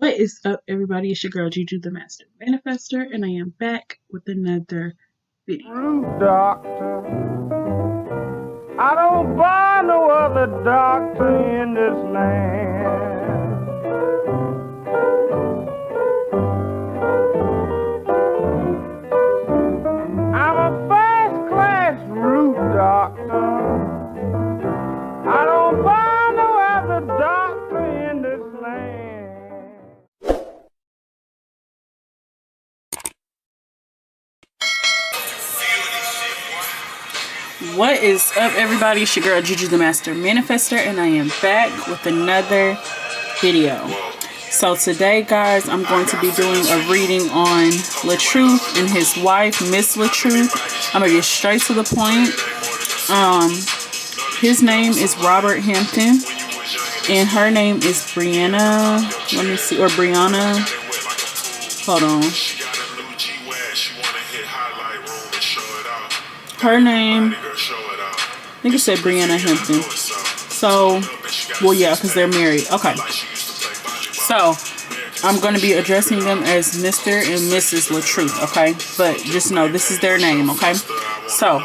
What is up, everybody? It's your girl Juju, the Master Manifester, and I am back with another video. Doctor, I don't buy no other doctor in this land. I'm a first-class root doctor. I don't buy no other doctor in this land. What is up, everybody? It's your girl Juju, the Master Manifester, and I am back with another video. So today, guys, I'm going to be doing a reading on Latruth and his wife, Miss Latruth. I'm gonna get straight to the point. His name is Robert Hampton, and her name is Brianna. Let me see, or Brianna. Hold on. Her name, I think it said Brianna Hampton. So, well, yeah, because they're married. Okay. So, I'm going to be addressing them as Mr. and Mrs. Latruth, okay? But just know, this is their name, okay? So,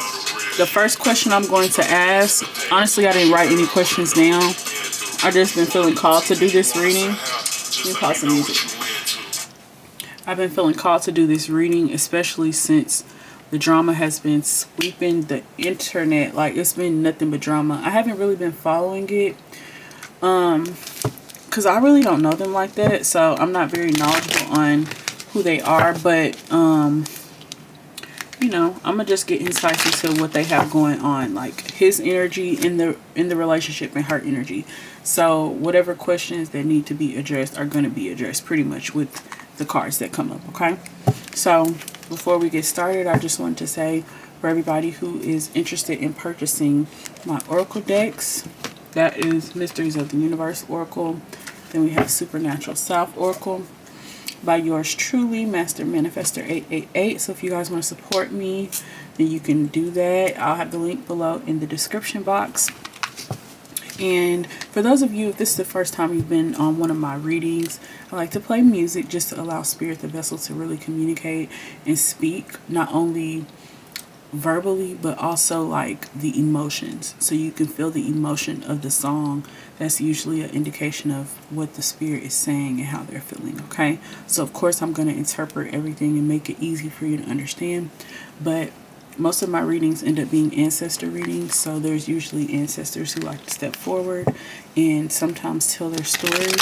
the first question I'm going to ask, honestly, I didn't write any questions down. I've just been feeling called to do this reading. Let me pause the music. I've been feeling called to do this reading, especially since the drama has been sweeping the internet. Like, it's been nothing but drama. I haven't really been following it because I really don't know them like that, so I'm not very knowledgeable on who they are. But you know, I'm gonna just get insights into what they have going on, like his energy in the relationship and her energy. So whatever questions that need to be addressed are going to be addressed pretty much with the cards that come up, okay? So before we get started, I just wanted to say, for everybody who is interested in purchasing my oracle decks, that is Mysteries of the Universe Oracle. Then we have Supernatural South Oracle by yours truly, Master Manifester 888. So if you guys want to support me, then you can do that. I'll have the link below in the description box. And for those of you, if this is the first time you've been on one of my readings, I like to play music just to allow Spirit, the vessel, to really communicate and speak, not only verbally, but also like the emotions. So you can feel the emotion of the song. That's usually an indication of what the Spirit is saying and how they're feeling, okay? So of course I'm going to interpret everything and make it easy for you to understand. But most of my readings end up being ancestor readings, so there's usually ancestors who like to step forward and sometimes tell their story.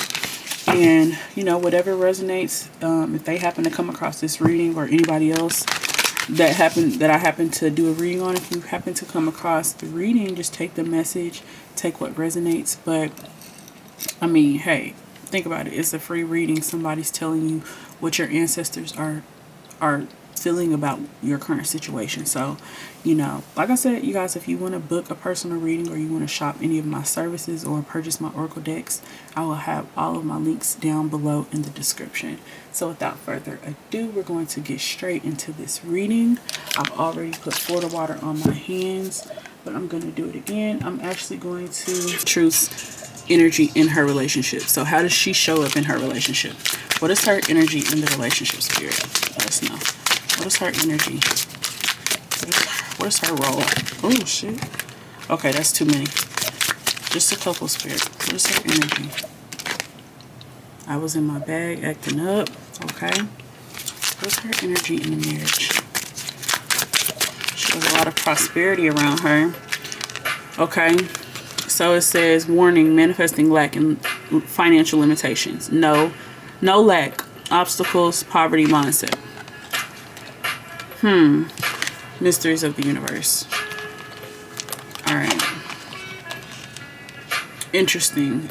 And, you know, whatever resonates, if they happen to come across this reading, or anybody else that I happen to do a reading on, if you happen to come across the reading, just take the message, take what resonates. But, I mean, hey, think about it. It's a free reading. Somebody's telling you what your ancestors are feeling about your current situation. So, you know, like I said, you guys, if you want to book a personal reading, or you want to shop any of my services or purchase my oracle decks, I will have all of my links down below in the description. So without further ado, we're going to get straight into this reading. I've already put Florida water on my hands, but I'm going to do it again. I'm actually going to Truth's energy in her relationship. So how does she show up in her relationship? What is her energy in the relationship, Spirit? Let us know. What is her energy? What is her role? Oh, shit. Okay, that's too many. Just a couple, Spirit. What is her energy? I was in my bag acting up. Okay. What's her energy in the marriage? She has a lot of prosperity around her. Okay. So it says, warning, manifesting lack and financial limitations. No lack, obstacles, poverty mindset. Mysteries of the Universe. All right. Interesting.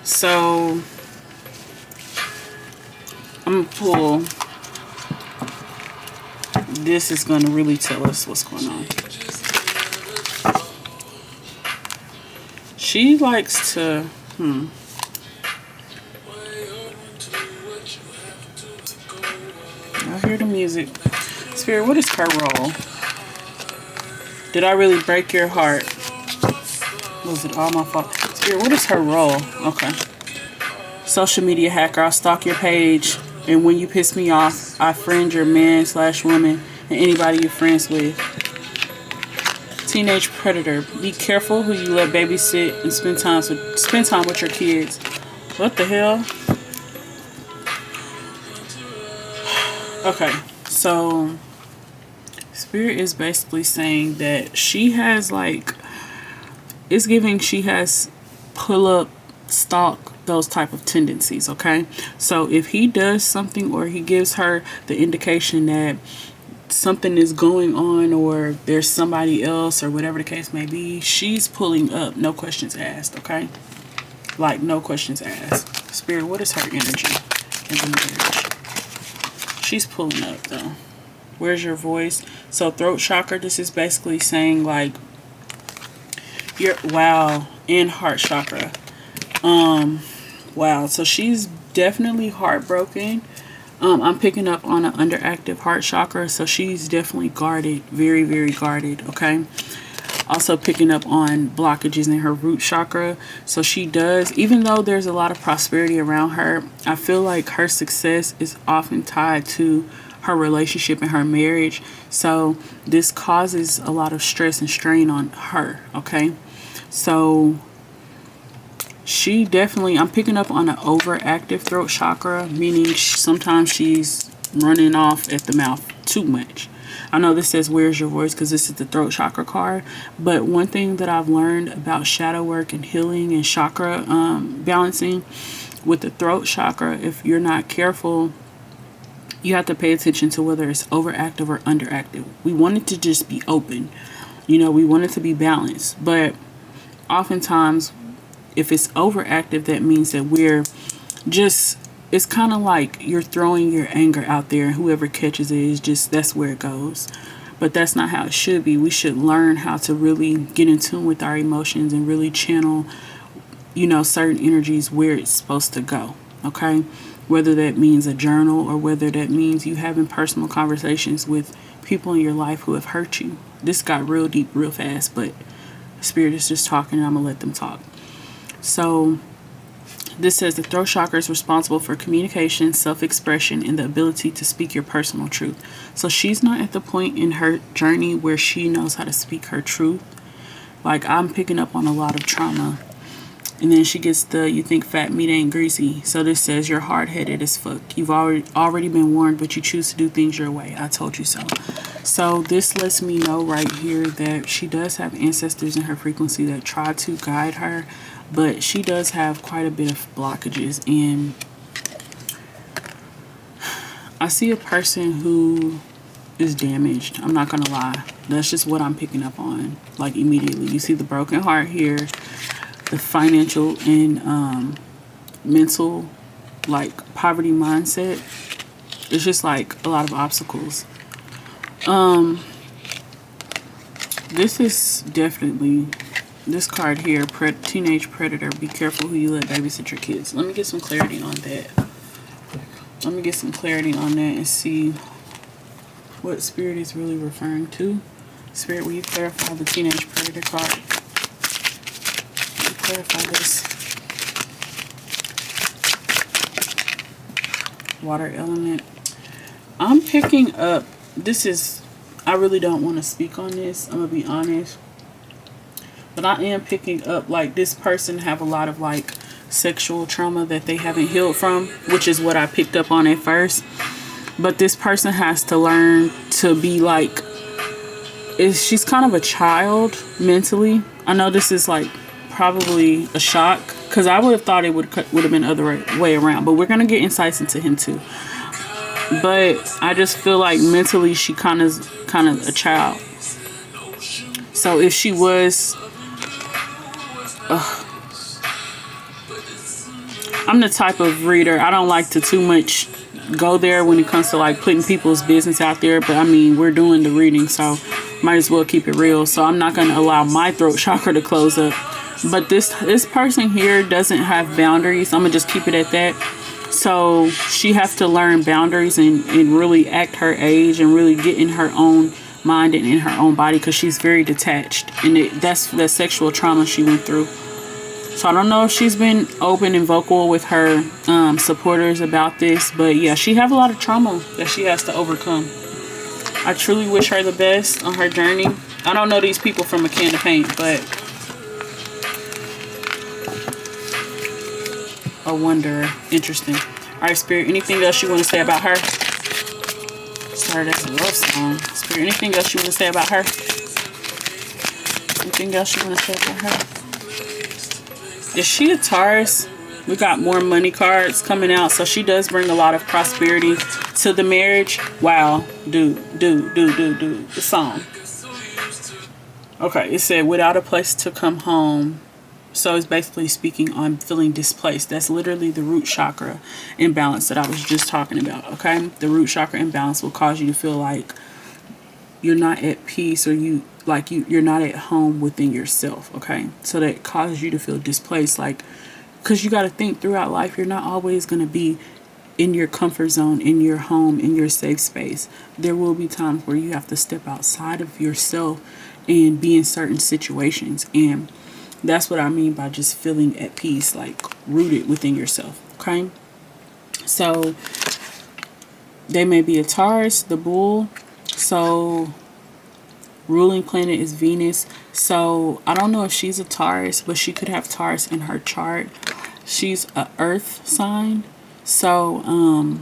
So I'm gonna pull. This is gonna really tell us what's going on. She likes to, I hear the music. Spirit, what is her role? Did I really break your heart? Was it all my fault? Spirit, what is her role? Okay. social media hacker. I'll stalk your page, and when you piss me off, I friend your man / woman and anybody you're friends with. Teenage predator. Be careful who you let babysit and spend time with your kids. What the hell? Okay, so Spirit is basically saying that she has like, it's giving she has pull up, stalk, those type of tendencies. Okay, so if he does something or he gives her the indication that something is going on or there's somebody else or whatever the case may be, she's pulling up, no questions asked. Okay, like no questions asked. Spirit, what is her energy in the marriage? She's pulling up though. Where's your voice? So throat chakra, this is basically saying like you're, wow, and heart chakra. Wow, so she's definitely heartbroken. I'm picking up on an underactive heart chakra, so she's definitely guarded, very, very guarded. Okay, also picking up on blockages in her root chakra. So she does, even though there's a lot of prosperity around her, I feel like her success is often tied to her relationship and her marriage. So this causes a lot of stress and strain on her. Okay, so she definitely, I'm picking up on an overactive throat chakra, meaning sometimes she's running off at the mouth too much. I know this says where's your voice because this is the throat chakra card, but one thing that I've learned about shadow work and healing and chakra balancing with the throat chakra, if you're not careful, you have to pay attention to whether it's overactive or underactive. We want it to just be open, you know, we want it to be balanced, but oftentimes if it's overactive, that means that we're just, it's kind of like you're throwing your anger out there and whoever catches it is just, that's where it goes. But that's not how it should be. We should learn how to really get in tune with our emotions and really channel, you know, certain energies where it's supposed to go. Okay, whether that means a journal or whether that means you having personal conversations with people in your life who have hurt you. This got real deep real fast, but Spirit is just talking and I'm gonna let them talk. So this says the throat chakra is responsible for communication, self-expression, and the ability to speak your personal truth. So she's not at the point in her journey where she knows how to speak her truth. Like, I'm picking up on a lot of trauma. And then she gets the, you think fat meat ain't greasy. So this says you're hard-headed as fuck. You've already been warned, but you choose to do things your way. I told you so. So this lets me know right here that she does have ancestors in her frequency that try to guide her, but she does have quite a bit of blockages. And I see a person who is damaged. I'm not gonna lie. That's just what I'm picking up on, like immediately. You see the broken heart here, the financial and mental, like poverty mindset. It's just like a lot of obstacles. This is definitely, this card here, teenage predator. Be careful who you let babysit your kids. Let me get some clarity on that. Let me get some clarity on that and see what Spirit is really referring to. Spirit, will you clarify the teenage predator card? Will you clarify this? Water element. I'm picking up, this is, I really don't want to speak on this, I'm gonna be honest, but I am picking up like this person have a lot of like sexual trauma that they haven't healed from, which is what I picked up on at first. But this person has to learn to be like, she's kind of a child mentally. I know this is like probably a shock because I would have thought it would have been the other way around, but we're gonna get insights into him too. But I just feel like mentally she kind of a child. So if she was, I'm the type of reader, I don't like to too much go there when it comes to like putting people's business out there, but I mean, we're doing the reading, so might as well keep it real. So I'm not going to allow my throat chakra to close up. But this person here doesn't have boundaries. I'm gonna just keep it at that. So she has to learn boundaries and really act her age and really get in her own mind and in her own body, because she's very detached, and that's the sexual trauma she went through. So I don't know if she's been open and vocal with her supporters about this, but yeah, she have a lot of trauma that she has to overcome. I truly wish her the best on her journey. I don't know these people from a can of paint, but a wonder. Interesting. All right, Spirit, anything else you want to say about her? Sorry, that's a love song. Spirit, anything else you want to say about her? Anything else you want to say about her? Is she a Taurus? We got more money cards coming out, so she does bring a lot of prosperity to the marriage. Wow, dude, the song. Okay, it said without a place to come home. So it's basically speaking on feeling displaced. That's literally the root chakra imbalance that I was just talking about. Okay, the root chakra imbalance will cause you to feel like you're not at peace, or you're not at home within yourself. Okay, so that causes you to feel displaced, like, because you got to think throughout life, you're not always going to be in your comfort zone, in your home, in your safe space. There will be times where you have to step outside of yourself and be in certain situations, and that's what I mean by just feeling at peace, like rooted within yourself. Okay, so they may be a Taurus, the bull. So ruling planet is Venus. So I don't know if she's a Taurus, but she could have Taurus in her chart. She's a earth sign. So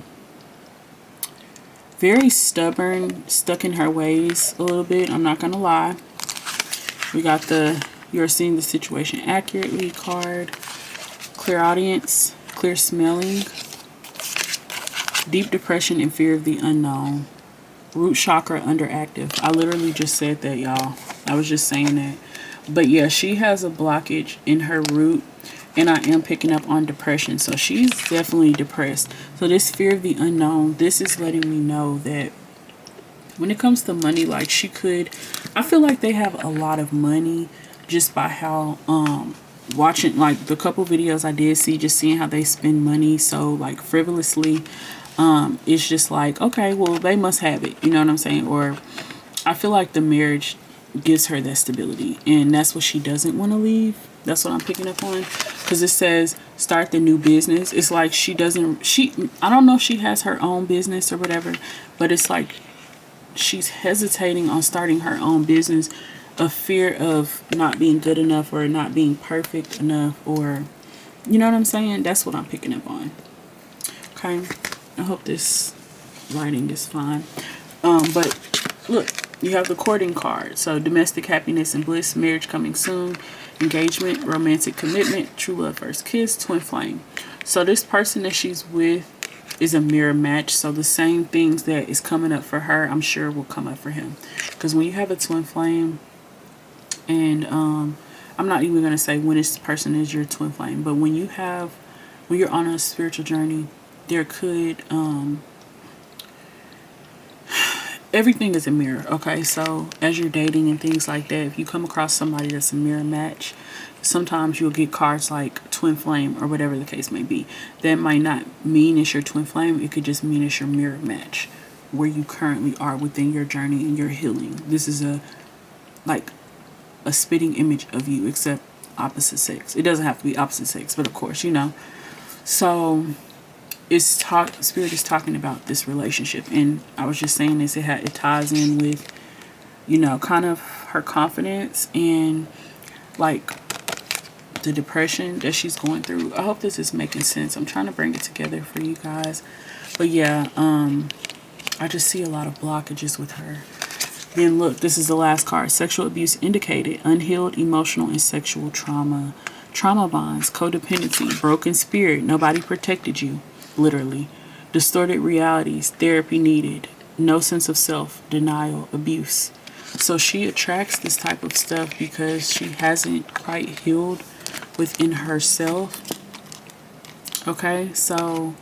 very stubborn, stuck in her ways a little bit. I'm not gonna lie. We got the you're seeing the situation accurately card. Clear audience, clear smelling, deep depression and fear of the unknown. Root chakra underactive. I literally just said that, y'all. I was just saying that. But yeah, she has a blockage in her root, and I am picking up on depression. So she's definitely depressed. So this fear of the unknown, this is letting me know that when it comes to money, like she could, I feel like they have a lot of money just by how watching like the couple videos I did see, just seeing how they spend money so like frivolously. It's just like, okay, well, they must have it. You know what I'm saying? Or I feel like the marriage gives her that stability, and that's what she doesn't want to leave. That's what I'm picking up on, because it says start the new business. It's like I don't know if she has her own business or whatever, but it's like she's hesitating on starting her own business, a fear of not being good enough or not being perfect enough, or you know what I'm saying? That's what I'm picking up on. Okay. I hope this lighting is fine. But look, you have the courting card. So domestic happiness and bliss, marriage coming soon, engagement, romantic commitment, true love, first kiss, twin flame. So this person that she's with is a mirror match. So the same things that is coming up for her, I'm sure will come up for him. Because when you have a twin flame, and I'm not even going to say when this person is your twin flame, but when you're on a spiritual journey, there could everything is a mirror. Okay, so as you're dating and things like that, if you come across somebody that's a mirror match, sometimes you'll get cards like twin flame or whatever the case may be. That might not mean it's your twin flame. It could just mean it's your mirror match, where you currently are within your journey and your healing. This is a spitting image of you, except opposite sex. It doesn't have to be opposite sex, but of course, you know. So Spirit is talking about this relationship, and I was just saying this, it ties in with, you know, kind of her confidence and like the depression that she's going through. I hope this is making sense. I'm trying to bring it together for you guys, but yeah, I just see a lot of blockages with her. Then look, this is the last card. Sexual abuse indicated, unhealed emotional and sexual trauma, trauma bonds, codependency, broken spirit, nobody protected you. Literally. Distorted realities, therapy needed, no sense of self, denial, abuse. So she attracts this type of stuff because she hasn't quite healed within herself. Okay, so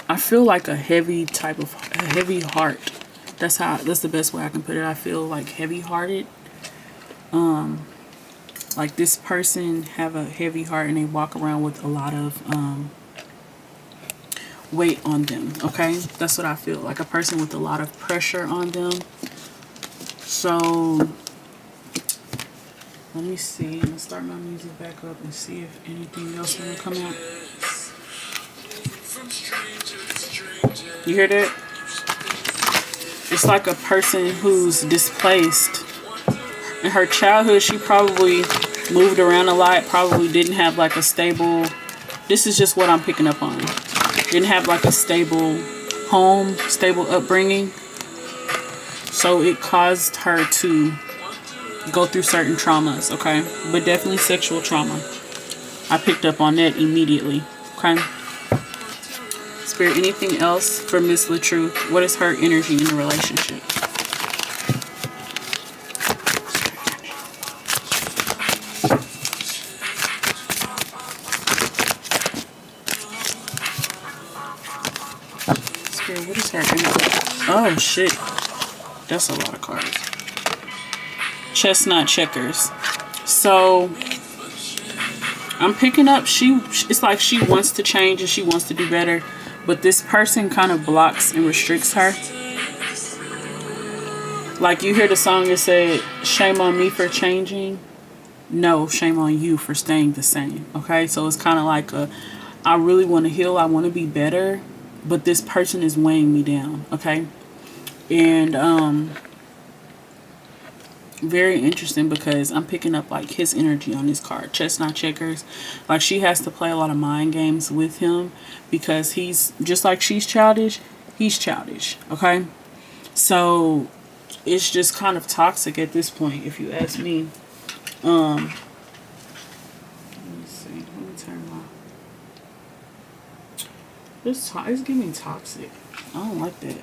I feel like a heavy heart. That's the best way I can put it. I feel like heavy-hearted. Like this person have a heavy heart and they walk around with a lot of weight on them. Okay, that's what I feel like, a person with a lot of pressure on them. So Let me see. I'm gonna start my music back up and see if anything else will come out. You hear that? It's like a person who's displaced. In her childhood, she probably moved around a lot, probably didn't have like a stable, this is just what I'm picking up on. Didn't have like a stable home, stable upbringing. So it caused her to go through certain traumas, okay? But definitely sexual trauma. I picked up on that immediately, okay? Spirit, anything else for Miss Latruth? What is her energy in the relationship? Spirit, what is her energy? Oh, shit. That's a lot of cards. Chestnut checkers. So I'm picking up, it's like she wants to change and she wants to do better, but this person kind of blocks and restricts her. Like you hear the song that said, shame on me for changing. No, shame on you for staying the same. Okay, so it's kind of like I really want to heal, I want to be better, but this person is weighing me down. Okay, and very interesting because I'm picking up like his energy on this card. Chestnut checkers. Like she has to play a lot of mind games with him because he's just like she's childish. He's childish. Okay. So it's just kind of toxic at this point, if you ask me. Let me see. Let me turn my. It's getting toxic. I don't like that.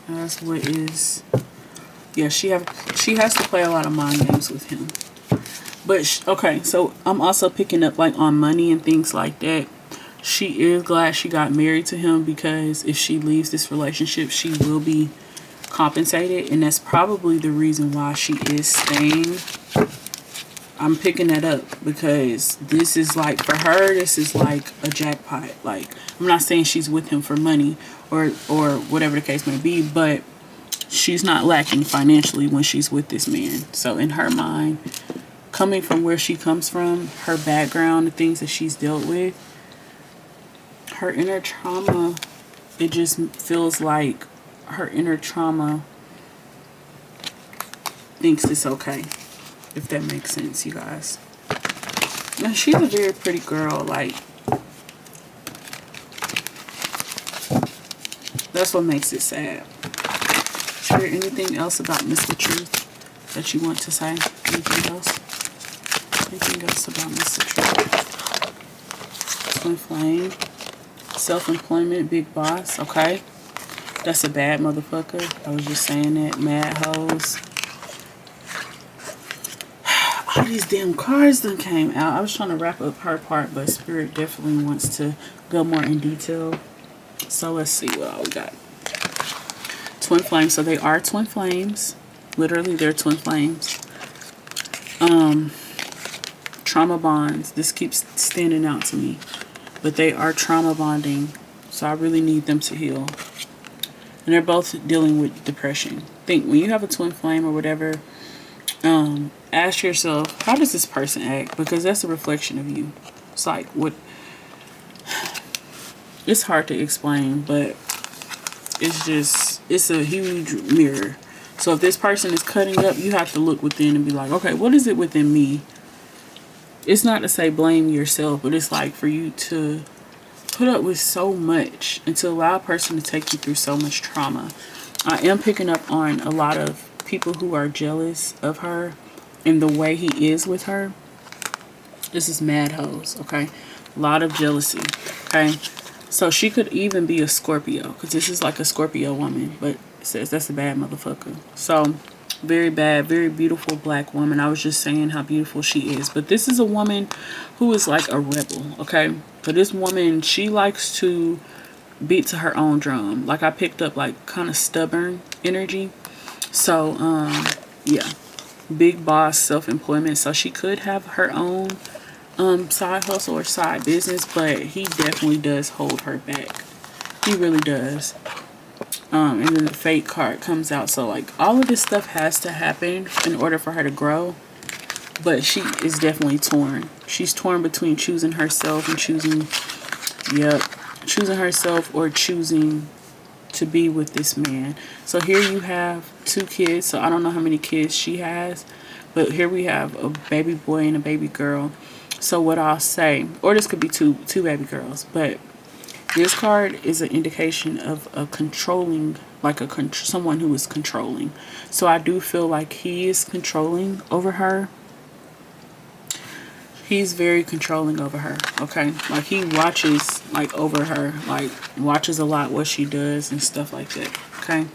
That's what is. Yeah, she has to play a lot of mind games with him. But okay, so I'm also picking up like on money and things like that. She is glad she got married to him because if she leaves this relationship, she will be compensated, and that's probably the reason why she is staying. I'm picking that up because this is like, for her, this is like a jackpot. Like, I'm not saying she's with him for money or whatever the case may be, but she's not lacking financially when she's with this man. So in her mind, coming from where she comes from, her background, the things that she's dealt with, her inner trauma, it just feels like her inner trauma thinks it's okay, if that makes sense, you guys. Now, she's a very pretty girl. Like, that's what makes it sad. Is there anything else about Miss Latruth that you want to say? Anything else? Anything else about Miss Latruth? Twin flame. Self-employment, big boss. Okay. That's a bad motherfucker. I was just saying that. Mad hoes. All these damn cards done came out. I was trying to wrap up her part, but Spirit definitely wants to go more in detail. So let's see what all we got. Twin flames. So they are twin flames. Literally, they're twin flames. Trauma bonds. This keeps standing out to me. But they are trauma bonding. So I really need them to heal. And they're both dealing with depression. Think, when you have a twin flame or whatever, ask yourself, how does this person act? Because that's a reflection of you. It's like, what? It's hard to explain, but it's a huge mirror. So if this person is cutting up, you have to look within and be like, okay, what is it within me? It's not to say blame yourself, but it's like for you to put up with so much and to allow a person to take you through so much trauma. I am picking up on a lot of people who are jealous of her and the way he is with her. This is mad hoes, okay? A lot of jealousy, okay? So she could even be a Scorpio, because this is like a Scorpio woman, but it says that's a bad motherfucker. So very bad, very beautiful black woman. I was just saying how beautiful she is, but this is a woman who is like a rebel, okay? But this woman, she likes to beat to her own drum. Like I picked up like kind of stubborn energy. So yeah, big boss, self-employment. So she could have her own side hustle or side business, but he definitely does hold her back. He really does. And then the fate card comes out. So like all of this stuff has to happen in order for her to grow. But she is definitely torn. She's torn between choosing herself and choosing herself or choosing to be with this man. So here you have 2 kids. So I don't know how many kids she has, but here we have a baby boy and a baby girl. So what I'll say, or this could be two baby girls, but this card is an indication of a controlling, like someone who is controlling. So I do feel like he is controlling over her. He's very controlling over her, okay? Like he watches like over her, like watches a lot what she does and stuff like that, okay?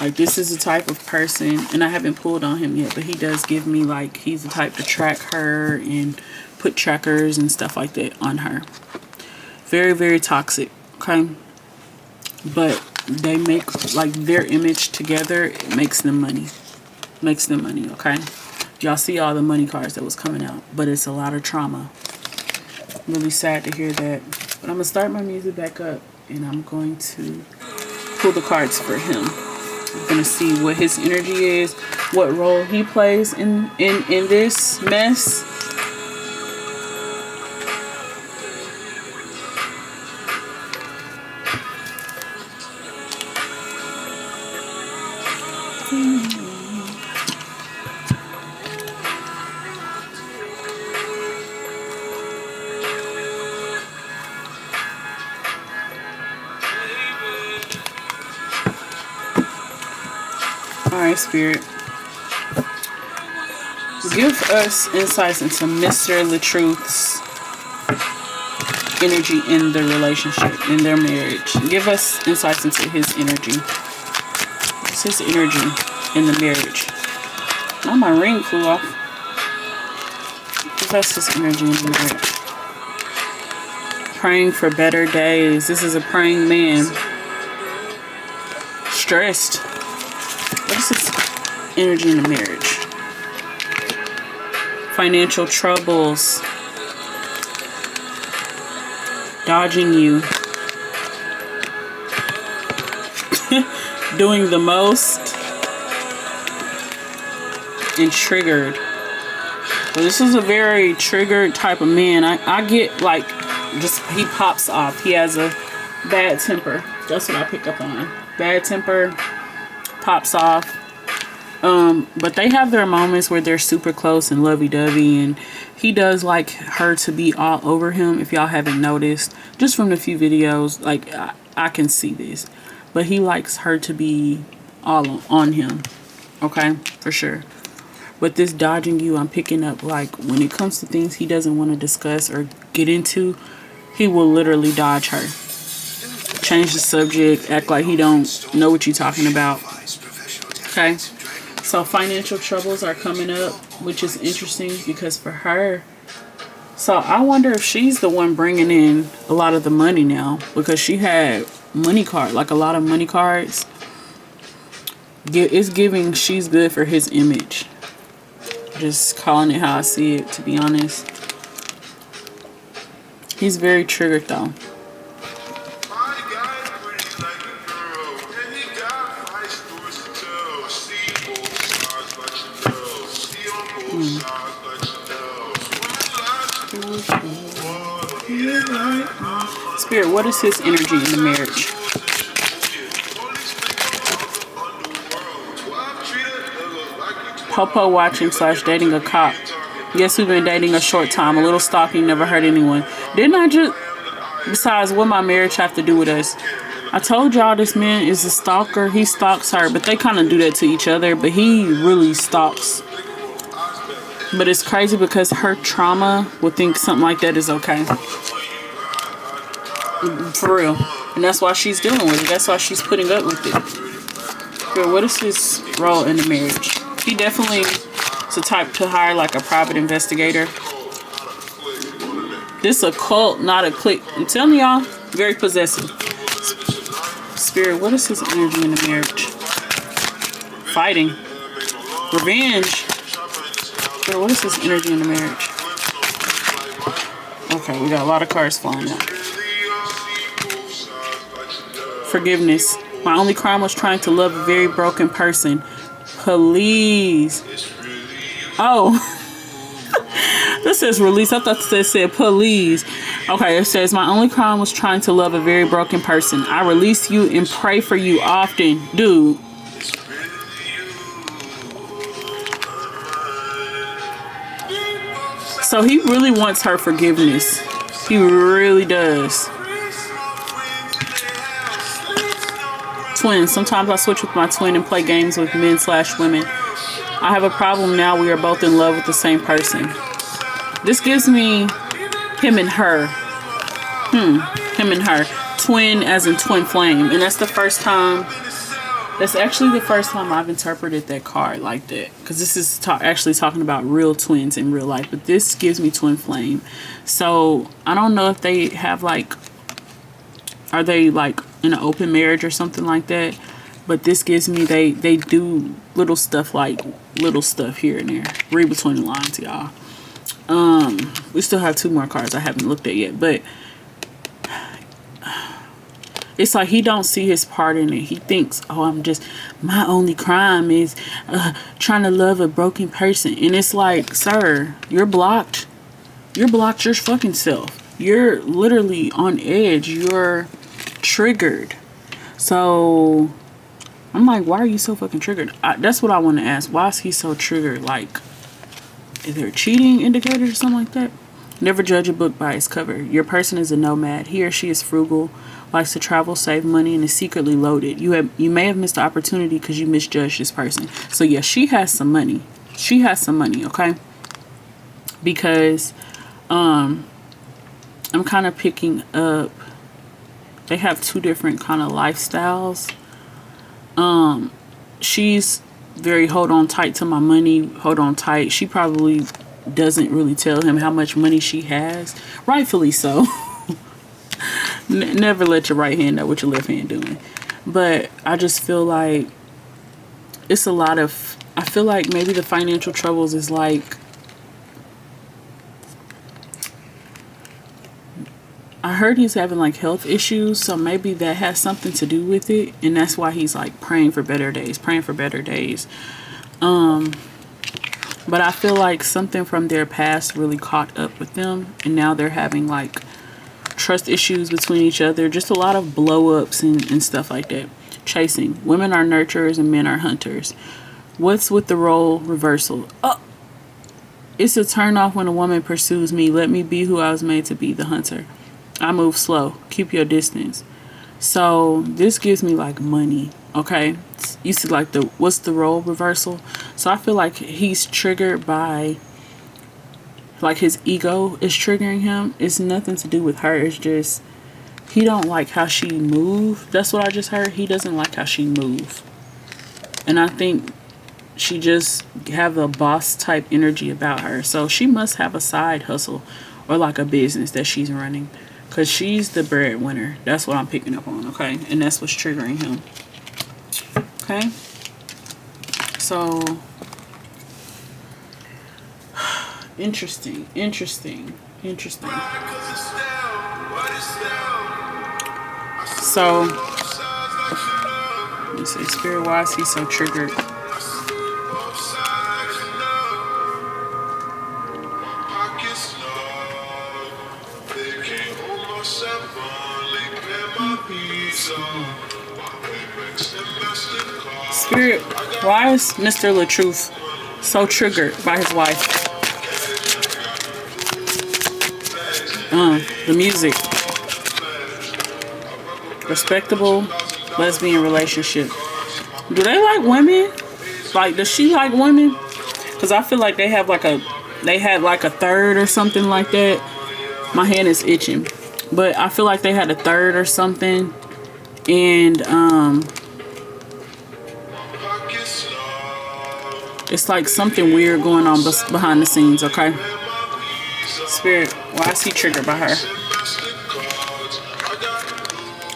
Like this is the type of person, and I haven't pulled on him yet, but he does give me like he's the type to track her and put trackers and stuff like that on her. Very, very toxic, okay? But they make like their image together, it makes them money. Makes them money, okay? Y'all see all the money cards that was coming out, but it's a lot of trauma. Really sad to hear that. But I'm gonna start my music back up and I'm going to pull the cards for him. I'm gonna see what his energy is, what role he plays in this mess. Alright, Spirit. Give us insights into Mr. Latruth's energy in the relationship, in their marriage. Give us insights into his energy. What's his energy in the marriage? Oh, my ring flew off. Give us his energy in the marriage. Praying for better days. This is a praying man. Stressed. What is his energy in the marriage? Financial troubles. Dodging you. Doing the most. And triggered. Well, this is a very triggered type of man. I get like, just he pops off. He has a bad temper. That's what I pick up on. Bad temper. Pops off. But they have their moments where they're super close and lovey-dovey, and he does like her to be all over him. If y'all haven't noticed, just from the few videos, like I can see this, but he likes her to be all on him, okay, for sure. But this dodging you, I'm picking up like when it comes to things he doesn't want to discuss or get into, he will literally dodge her, change the subject, act like he don't know what you're talking about. Okay, so financial troubles are coming up, which is interesting because for her, so I wonder if she's the one bringing in a lot of the money now, because she had money card, like a lot of money cards. It's giving she's good for his image. Just calling it how I see it, to be honest. He's very triggered though. Spirit, what is his energy in the marriage? Popo watching / dating a cop. Yes, we've been dating a short time. A little stalking, never hurt anyone. Didn't I just... Besides, what my marriage have to do with us? I told y'all this man is a stalker. He stalks her, but they kind of do that to each other. But he really stalks. But it's crazy because her trauma would think something like that is okay. For real. And that's why she's dealing with it. That's why she's putting up with it. Girl, what is his role in the marriage? He definitely is the type to hire like a private investigator. This a cult, not a clique. I'm telling y'all, very possessive. Spirit, what is his energy in the marriage? Fighting. Revenge. Girl, what is his energy in the marriage? Okay, we got a lot of cards flying out. Forgiveness. My only crime was trying to love a very broken person. Please. Oh. This says release. I thought this said police. Okay, it says my only crime was trying to love a very broken person. I release you and pray for you often. Dude. So he really wants her forgiveness. He really does. Twins. Sometimes I switch with my twin and play games with men/women. I have a problem now. We are both in love with the same person. This gives me him and her. Him and her. Twin as in twin flame. And that's the first time. That's actually the first time I've interpreted that card like that. Because this is actually talking about real twins in real life. But this gives me twin flame. So I don't know if they have like. Are they like in an open marriage or something like that? But this gives me they do little stuff like little stuff here and there. Read between the lines, y'all. We still have 2 more cards I haven't looked at yet, but it's like he don't see his part in it. He thinks, oh, my only crime is trying to love a broken person. And it's like, sir, you're blocked. You're blocked your fucking self. You're literally on edge. You're triggered. So I'm like, why are you so fucking triggered? That's what I want to ask. Why is he so triggered? Like, is there a cheating indicator or something like that? Never judge a book by its cover. Your person is a nomad. He or she is frugal, likes to travel, save money, and is secretly loaded. You may have missed the opportunity because you misjudged this person. So yeah, she has some money. She has some money, okay? Because I'm kind of picking up, they have 2 different kind of lifestyles. She's very hold on tight to my money, hold on tight. She probably doesn't really tell him how much money she has, rightfully so. Never let your right hand know what your left hand doing. But I just feel like it's a lot of, I feel like maybe the financial troubles is like, I heard he's having like health issues, so maybe that has something to do with it, and that's why he's like praying for better days, praying for better days. But I feel like something from their past really caught up with them, and now they're having like trust issues between each other, just a lot of blow-ups and stuff like that. Chasing. Women are nurturers and men are hunters. What's with the role reversal? Oh, it's a turn off when a woman pursues me. Let me be who I was made to be, the hunter. I move slow. Keep your distance. So this gives me like money. Okay. You see like what's the role reversal? So I feel like he's triggered by, like his ego is triggering him. It's nothing to do with her. It's just he don't like how she move. That's what I just heard. He doesn't like how she move. And I think she just have a boss type energy about her. So she must have a side hustle or like a business that she's running. Because she's the breadwinner. That's what I'm picking up on, okay? And that's what's triggering him. Okay? So, interesting. So, let me see. Spirit, why is he so triggered? Spirit, why is Mr. Latruth so triggered by his wife? The music. Respectable lesbian relationship. Do they like women? Like, does she like women? Because I feel like they had like a third or something like that. My hand is itching. But I feel like they had a third or something. And it's like something weird going on behind the scenes, okay? Spirit, why is he triggered by her?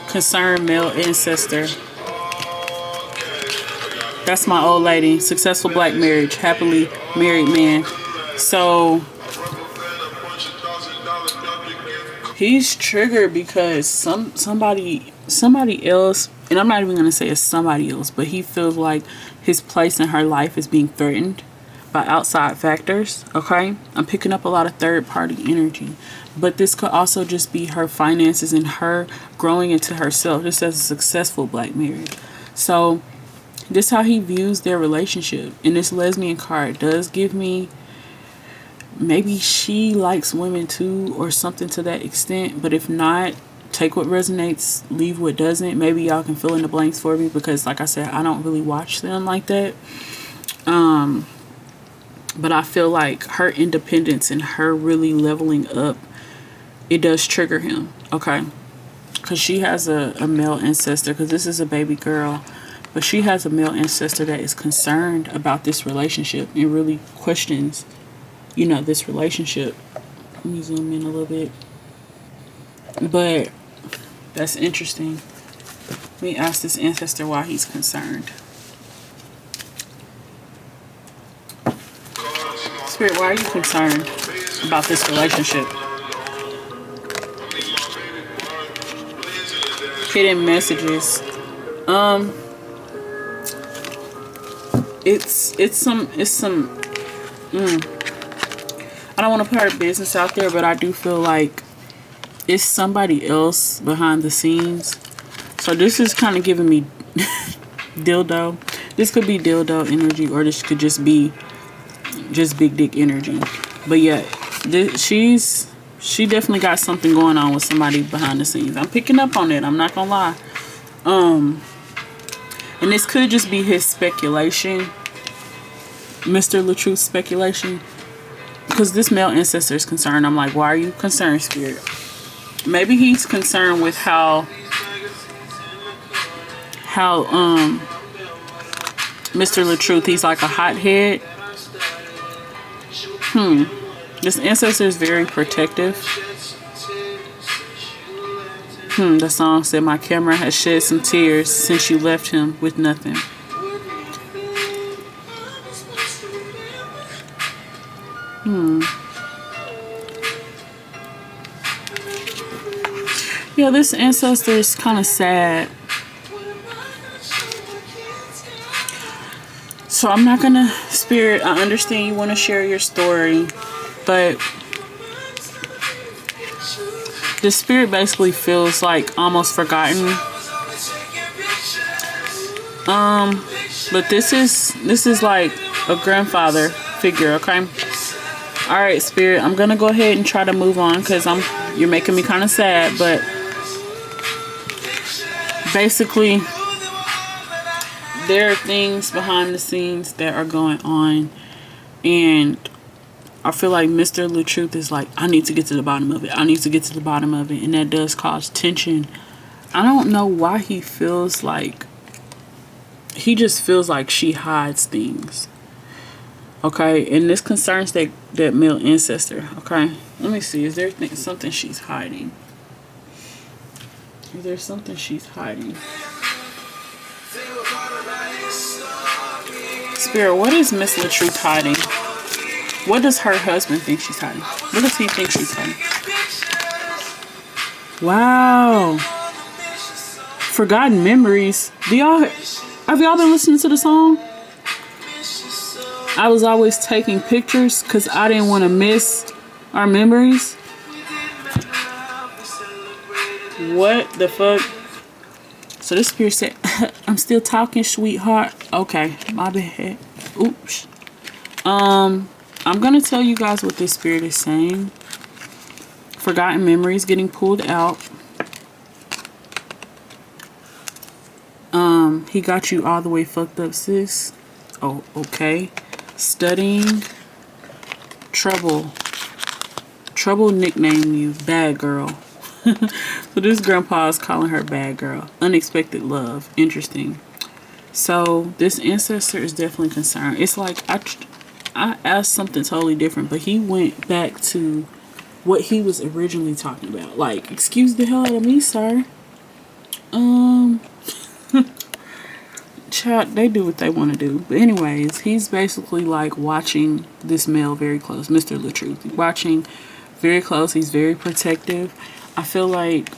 Concerned male ancestor. That's my old lady. Successful black marriage. Happily married man. So he's triggered because somebody else and I'm not even going to say it's somebody else, but he feels like his place in her life is being threatened by outside factors. Okay, I'm picking up a lot of third party energy, but this could also just be her finances and her growing into herself, just as a successful black married. So this is how he views their relationship. And this lesbian card does give me, maybe she likes women too, or something to that extent. But if not, take what resonates, leave what doesn't. Maybe y'all can fill in the blanks for me, because like I said, I don't really watch them like that. But I feel like her independence and her really leveling up, it does trigger him. Okay, because she has a male ancestor, because this is a baby girl, but she has a male ancestor that is concerned about this relationship and really questions, you know, this relationship. Let me zoom in a little bit. But that's interesting. Let me ask this ancestor why he's concerned. Spirit, why are you concerned about this relationship? Hidden messages. It's some I don't want to put her business out there, but I do feel like it's somebody else behind the scenes. So this is kind of giving me dildo. This could be dildo energy, or this could just be just big dick energy. But yeah, she definitely got something going on with somebody behind the scenes. I'm picking up on it, I'm not gonna lie. And this could just be his speculation, Mr. Latruth's speculation, because this male ancestor is concerned. I'm like, why are you concerned, Spirit? Maybe he's concerned with how Mr. Latruth, he's like a hothead. This ancestor is very protective. The song said, my camera has shed some tears since you left him with nothing. Yeah, this ancestor is kind of sad. So I'm not gonna, Spirit, I understand you want to share your story, but the Spirit basically feels like almost forgotten. But this is like a grandfather figure, okay? All right, Spirit, I'm gonna go ahead and try to move on, because you're making me kind of sad. But basically, there are things behind the scenes that are going on, and I feel like Mr. Latruth is like, I need to get to the bottom of it. I need to get to the bottom of it. And that does cause tension. I don't know why he feels like, he just feels like she hides things. Okay, and this concerns that male ancestor. Okay, let me see. Is there something she's hiding? Is there something she's hiding? Spirit, what is Miss Latruth hiding? What does her husband think she's hiding? What does he think she's hiding? Wow. Forgotten memories. Have y'all been listening to the song? I was always taking pictures because I didn't want to miss our memories. What the fuck? So this Spirit said, I'm still talking, sweetheart. Okay, my bad. Oops. I'm gonna tell you guys what this Spirit is saying. Forgotten memories getting pulled out. He got you all the way fucked up, sis. Oh, okay. Studying. Trouble nicknamed you bad girl. So this grandpa is calling her bad girl. Unexpected love. Interesting. So this ancestor is definitely concerned. It's like I asked something totally different, but he went back to what he was originally talking about. Like, excuse the hell out of me, sir. Chat, they do what they want to do. But anyways, he's basically like watching this male very close, Mr. Latruth. He's watching very close. He's very protective. I feel like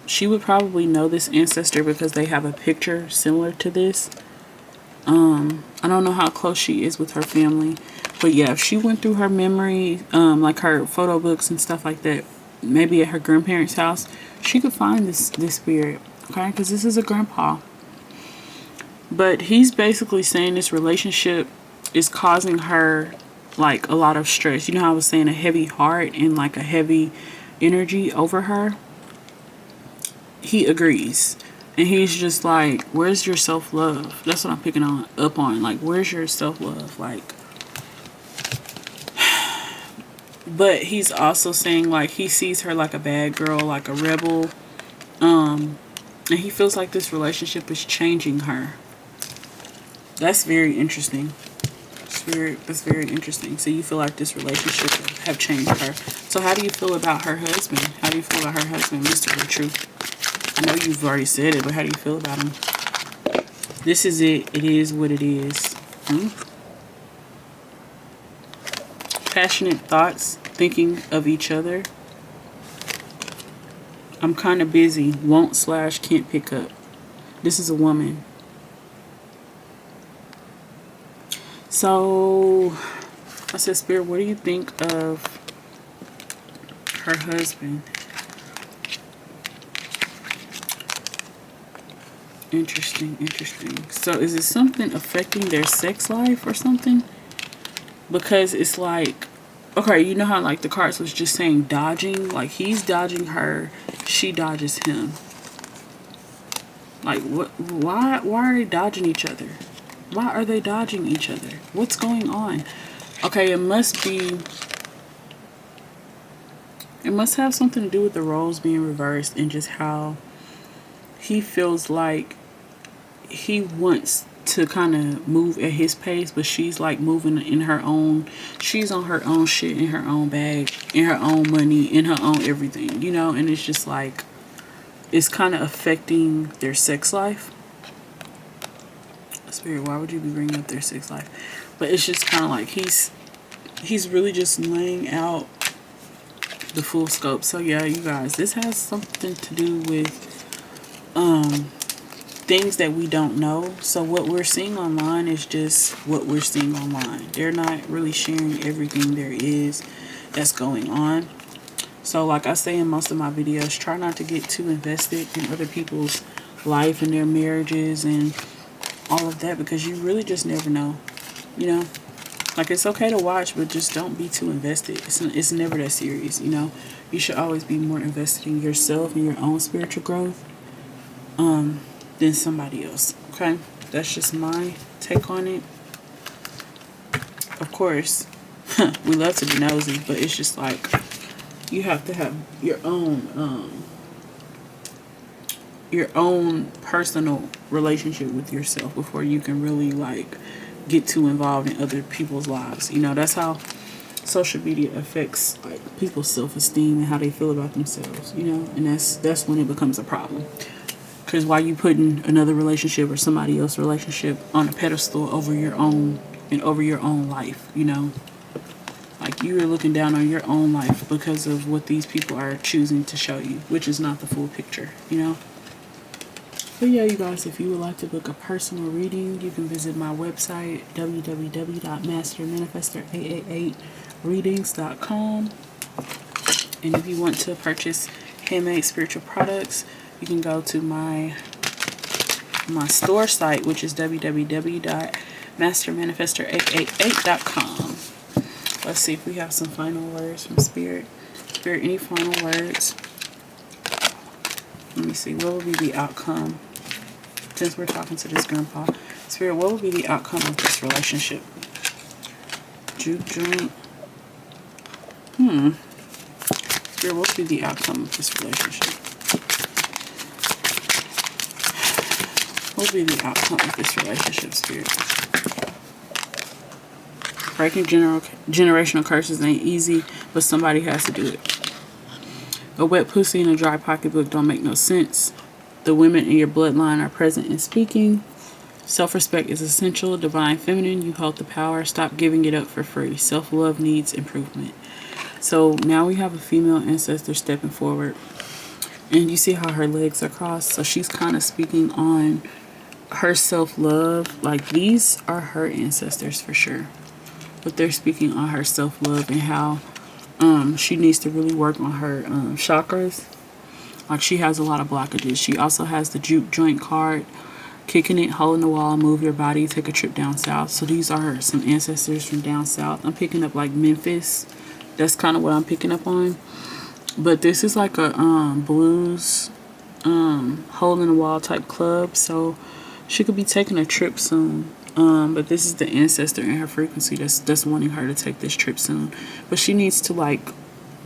she would probably know this ancestor because they have a picture similar to this. I don't know how close she is with her family, but yeah, if she went through her memory, like her photo books and stuff like that, maybe at her grandparents' house, she could find this spirit, okay? Because this is a grandpa. But he's basically saying this relationship is causing her like a lot of stress. You know how I was saying a heavy heart and like a heavy energy over her? He agrees. And he's just like, where's your self-love? That's what I'm picking up on. Like, where's your self-love? Like, but he's also saying like he sees her like a bad girl, like a rebel. And he feels like this relationship is changing her. That's very interesting. That's very interesting. So you feel like this relationship have changed her. So how do you feel about her husband? How do you feel about her husband, Mr. Latruth? I know you've already said it, but how do you feel about him? This is it. It is what it is. Passionate thoughts, thinking of each other. I'm kind of busy. Won't / can't pick up. This is a woman. So, I said, Spirit, what do you think of her husband? Interesting. So is it something affecting their sex life or something? Because it's like, okay, you know how like the cards was just saying dodging? Like he's dodging her, she dodges him. Like what? Why are they dodging each other? Why are they dodging each other? What's going on? Okay, it must have something to do with the roles being reversed and just how he feels like he wants to kind of move at his pace, but she's like moving in her own, she's on her own shit, in her own bag, in her own money, in her own everything, you know? And it's just like, it's kind of affecting their sex life. Spirit, why would you be bringing up their sex life? But it's just kind of like he's really just laying out the full scope. So yeah, you guys, this has something to do with things that we don't know. So what we're seeing online is just what we're seeing online. They're not really sharing everything there is that's going on. So like I say in most of my videos, try not to get too invested in other people's life and their marriages and all of that, because you really just never know, you know? Like, it's okay to watch, but just don't be too invested. It's never that serious, you know? You should always be more invested in yourself and your own spiritual growth than somebody else, okay? That's just my take on it. Of course, we love to be nosy, but it's just like you have to have your own personal relationship with yourself before you can really like get too involved in other people's lives. You know, that's how social media affects like people's self-esteem and how they feel about themselves, you know, and that's when it becomes a problem. Because why you putting another relationship or somebody else's relationship on a pedestal over your own and over your own life, you know? Like you are looking down on your own life because of what these people are choosing to show you, which is not the full picture, you know? But yeah, you guys, if you would like to book a personal reading, you can visit my website, www.mastermanifestor888readings.com. And if you want to purchase handmade spiritual products, you can go to my store site, which is www.mastermanifestor888.com. Let's see if we have some final words from Spirit. Spirit, any final words? Let me see. What will be the outcome? Since we're talking to this grandpa. Spirit, what will be the outcome of this relationship? Juke joint. Spirit, what will be the outcome of this relationship? What will be the outcome of this relationship, Spirit? Breaking generational curses ain't easy, but somebody has to do it. A wet pussy and a dry pocketbook don't make no sense. The women in your bloodline are present and speaking. Self-respect is essential. Divine feminine, you hold the power. Stop giving it up for free. Self-love needs improvement. So now we have a female ancestor stepping forward. And you see how her legs are crossed? So she's kind of speaking on her self-love. Like, these are her ancestors for sure. But they're speaking on her self-love and how she needs to really work on her chakras. Like, she has a lot of blockages. She also has the juke joint card. Kicking it, hole in the wall, move your body, take a trip down south. So these are some ancestors from down south. I'm picking up like Memphis. That's kind of what I'm picking up on. But this is like a blues hole in the wall type club. So she could be taking a trip soon. But this is the ancestor in her frequency that's wanting her to take this trip soon. But she needs to like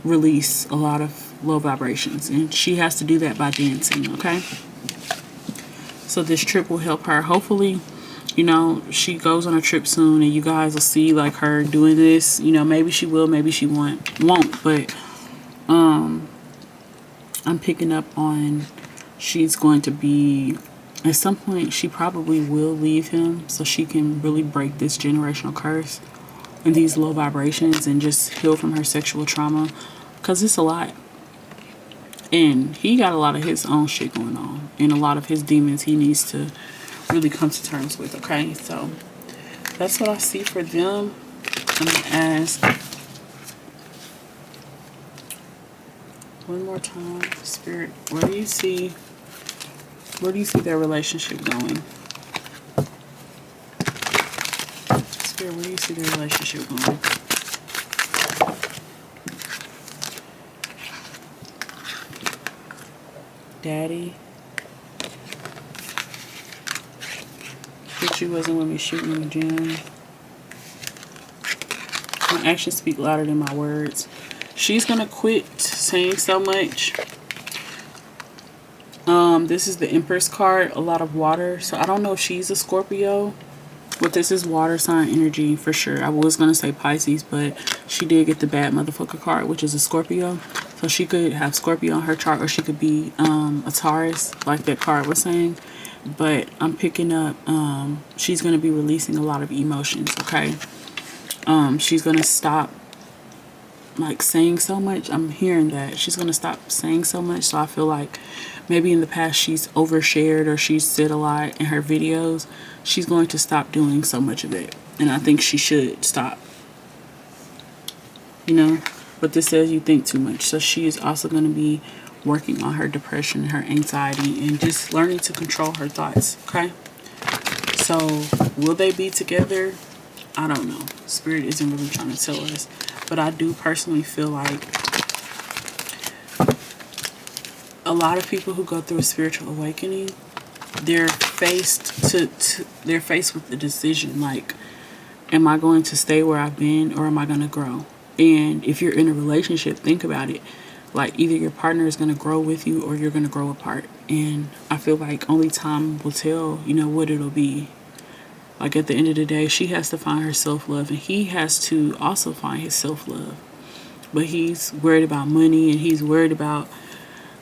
release a lot of low vibrations, and she has to do that by dancing, okay? So this trip will help her. Hopefully, you know, she goes on a trip soon and you guys will see like her doing this. You know, maybe she will, maybe she won't. But I'm picking up on she's going to be, at some point, she probably will leave him so she can really break this generational curse and these low vibrations and just heal from her sexual trauma, because it's a lot. And he got a lot of his own shit going on, and a lot of his demons he needs to really come to terms with, okay? So that's what I see for them. I'm going to ask one more time, Spirit, where do you see their relationship going? Spirit, where do you see their relationship going? Daddy, bitch, you wasn't with me shooting in the gym. My actions speak louder than my words. She's gonna quit saying so much. This is the Empress card, a lot of water. So I don't know if she's a Scorpio, but this is water sign energy for sure. I was gonna say Pisces, but she did get the bad motherfucker card, which is a Scorpio. So she could have Scorpio on her chart, or she could be a Taurus, like that card was saying. But I'm picking up, she's going to be releasing a lot of emotions, okay? She's going to stop, like, saying so much. I'm hearing that. She's going to stop saying so much. So I feel like maybe in the past she's overshared or she's said a lot in her videos. She's going to stop doing so much of it. And I think she should stop. You know? But this says you think too much. So she is also going to be working on her depression, her anxiety, and just learning to control her thoughts, okay? So will they be together? I don't know. Spirit isn't really trying to tell us. But I do personally feel like a lot of people who go through a spiritual awakening, they're faced with the decision, like, am I going to stay where I've been, or am I going to grow? And if you're in a relationship, think about it. Like, either your partner is going to grow with you or you're going to grow apart. And I feel like only time will tell, you know, what it'll be. Like, at the end of the day, she has to find her self-love, and he has to also find his self-love. But he's worried about money, and he's worried about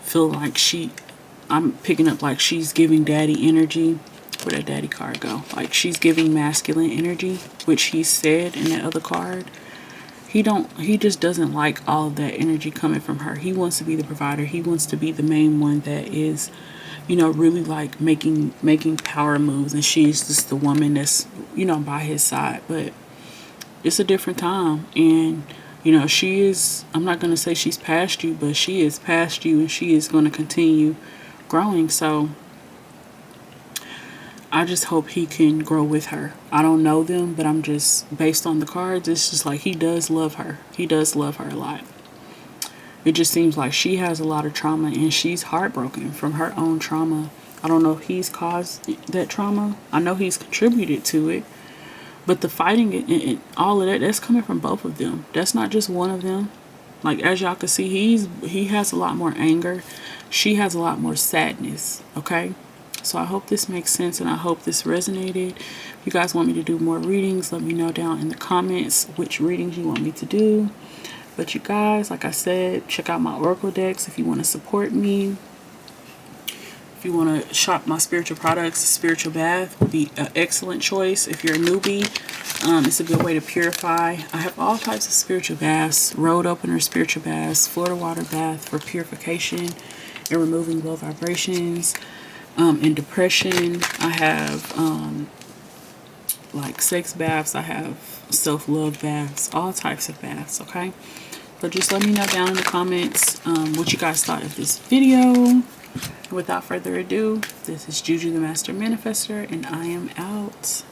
feeling like I'm picking up like she's giving daddy energy. Where'd that daddy card go? Like, she's giving masculine energy, which he said in that other card. He just doesn't like all of that energy coming from her. He wants to be the provider. He wants to be the main one that is, you know, really like making power moves, and she's just the woman that's, you know, by his side. But it's a different time, and you know, she is, I'm not going to say she's past you, but she is past you, and she is going to continue growing. So I just hope he can grow with her. I don't know them, but I'm just, based on the cards, it's just like he does love her. He does love her a lot. It just seems like she has a lot of trauma, and she's heartbroken from her own trauma. I don't know if he's caused that trauma. I know he's contributed to it. But the fighting and all of that, that's coming from both of them. That's not just one of them. Like, as y'all can see, he has a lot more anger. She has a lot more sadness, okay? So I hope this makes sense, and I hope this resonated. If you guys want me to do more readings, let me know down in the comments which readings you want me to do. But you guys, like I said, check out my Oracle decks if you want to support me. If you want to shop my spiritual products, Spiritual Bath would be an excellent choice. If you're a newbie, it's a good way to purify. I have all types of spiritual baths, road opener spiritual baths, Florida water bath for purification, and removing low vibrations and depression. I have like sex baths. I have self-love baths, all types of baths. Okay, so just let me know down in the comments what you guys thought of this video. Without further ado, this is Juju the Master Manifester, and I am out.